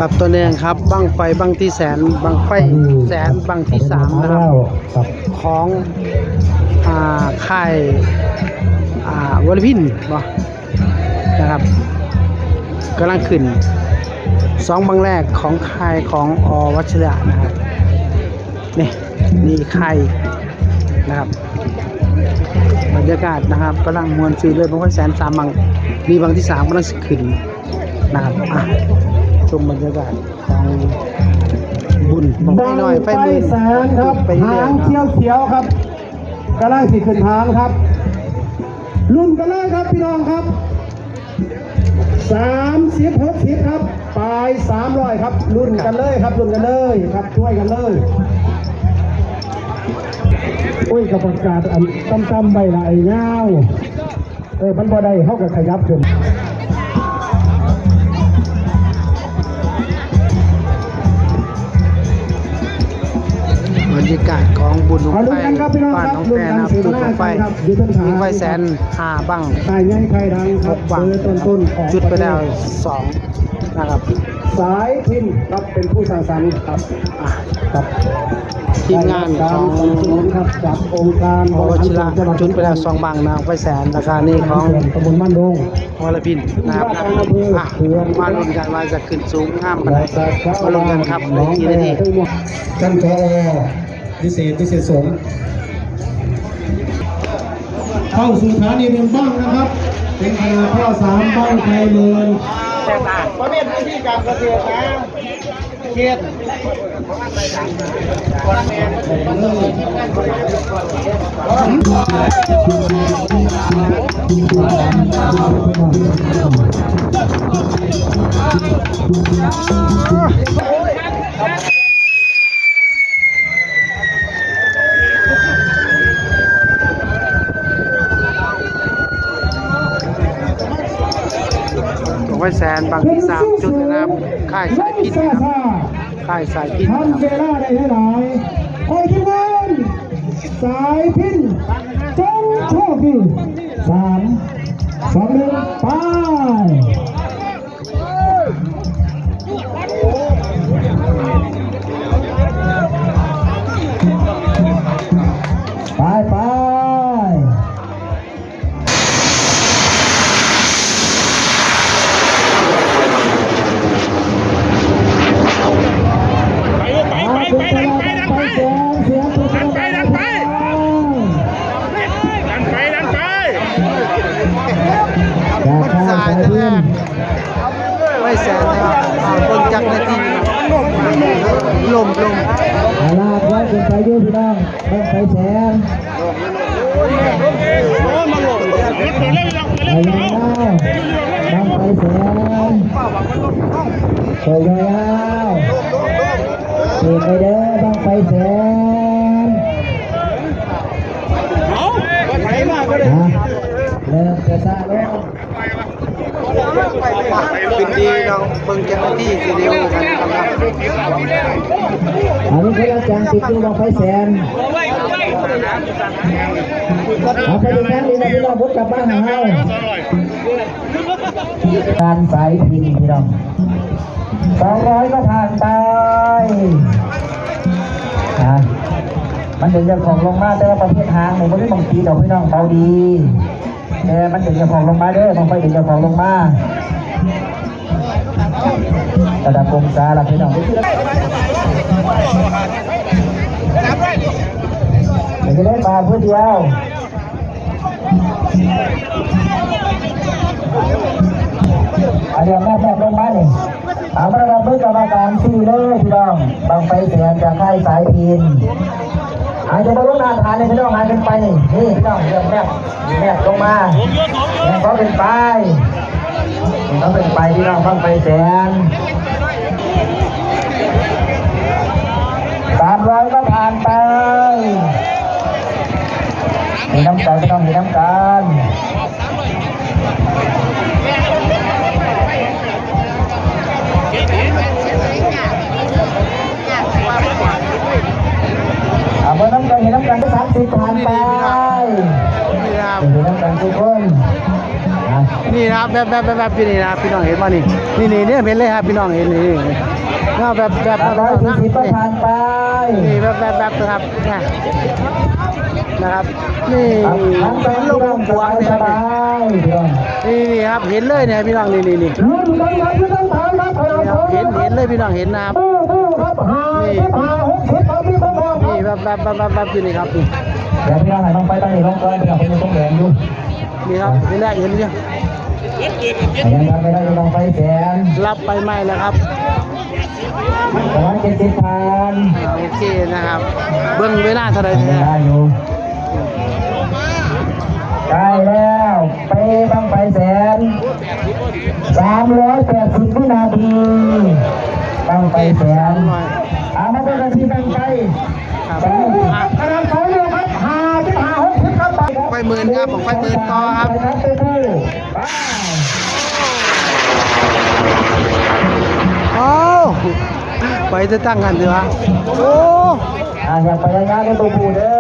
ครับตัวหนึ่งครับบังไฟบังที่แสนบังไฟแสนบังที่3นะครับของค่ายวอลพินบ่นะครับกำลังขึ้น2บังแรกของค่ายของวัชระนะครับนี่ค่ายนะครับบรรยากาศนะครับกำลังมวลซื้อเลยบังไฟแสน3บังมีบังที่3กำลังขึ้นนะครับชมบรรยากาศของบุญของไฟน้อยไฟมือ แสนครับหางเขียวครับกระไล่สีขึ้นหางครับรุ่นกันเลยครับพี่น้องครับ30-60ครับปลาย300ครับรุ่นกันเลยครับรุ่นกันเลยครับช่วยกันเลยโอ้ยกับประกาศตั้มใบละไอ้เงามันบ่ได้เข้ากับขยับขึ้นบรรยากาศของบุญของไฟบ้านน้องแพรนะครับบุญของไฟมีไฟแสน5บังใครง่ายใครดังครับ 6บังจุดไปแล้ว2นะครับสายพินครับเป็นผู้สร้างสรรค์ครับทีมงานของครับจากองค์การวชิระจุดไปแล้ว2บังนะไฟแสนราคานี้ของตำบลบ้านดงวรพินนะครับมาลุ้นกันว่าจะขึ้นสูงห้ามกันเลยมาลุ้นกันครับในกี่นาทีท่านผอ.พิเศษสมเข้าสู่ฐานีเป็นบ้างนะครับเป็นคณะข้อ3บ้างไทยเมืองประเภทพื้นที่การเกษตรนะเขตไฟแสนบางที่3จุดนะครับค่ายสายพิษนะครับค่ายสายพิษนะครับทำเวลาได้หลายโอ้ยทีมงานสายพินจงโชคดี3 2 1ไปสายแรกไฟแสนนะครับเบิ่งจักนาทีลมอาลาดไว้เป็นไฟยืดพี่น้องเป็นไฟแสนไปแล้วบังไฟแสนโชว์ยาวเก็บไปเด้อบังไฟแสนเริ่มกระซ่าลงขึ้นดีเราเบิ่งจักนาทีสิเร็วกันครับอันนี้คืออาจารย์ติดตัวบังไฟแสนเอาไปดูกันดีนะพี่น้องพุทธกลับบ้านของเราการสายพินพี่น้อง200ก็ผ่านไปมันถึงจะของลงมาแต่ว่าประเภทหางเนี่ยไม่ได้บางทีดอกพี่น้องเบาดีแต่มันถึงจะของลงมาเด้อบางไฟถึงจะของลงมาระดับองศาละพี่น้องจะได้มาเพื่อเดียวเดี๋ยวแม่ลงมาเนี่ยเอามาเราเพื่อกรรมการที่เลยพี่น้องบางไฟแสนจากค่ายสายพินอาจจะมาลงนาทานเลยพี่น้องหายเป็นไปนี่พี่น้องเรื่องแม่ลงมาแล้วก็เป็นไปต้องเป็นไปพี่น้องบางไฟแสน300ก็ผ่านไปมีน้ำใจพี่น้องมีน้ำกันเมื่อน้ำกันเห็นน้ำกันก็30ผ่านไปเห็นน้ำกันทุกคน นี่นะครับแบบอยู่นี่นะครับพี่น้องเห็นป่ะนี่เนี่ยเห็นเลยครับพี่น้องเห็นนี่แบบ 140ก็ผ่านไป นี่แบบนะครับนะครับนี่ ทั้งสอ เป็ ง นโล พี่ ก น้อง ก ส ว้าง บาย เนี่ยครับนี่ครับเห็นเลยเนี่ยพี่น้องนี่ ลุ้นกันครับพี่น้องถอยครับถอย เห็นเลยพี่น้องเห็นนะครับ ตู้ครับ50ครับพี่น้อง นี่แบบอยู่นี่ครับนี่ เดี๋ยวพี่น้องให้น้องไปตั้งนี่น้องก่อนพี่น้องเป็นต้องแดงอยู่ นี่ครับนี่แรกเห็นยัง ยังทำไม่ได้น้องไปแสน รับไปไม่แล้วครับ ประมาณ70พัน โอเคนะครับ เบิ้งเวลาเท่าไหร่เนี่ย ได้อยู่ได้แล้วไปบ้างไปแสน380วินาทีบ้างไปแสนมาเป็นนาทีบ้างไป ครับ กำลังถอยเร็วครับ55 60ครับไป ไฟหมื่นครับผมไฟหมื่นต่อครับ ไปไป เอาไปจะตั้งกันเถอะโอ้ อยากไปงานในตัวปูเด้อ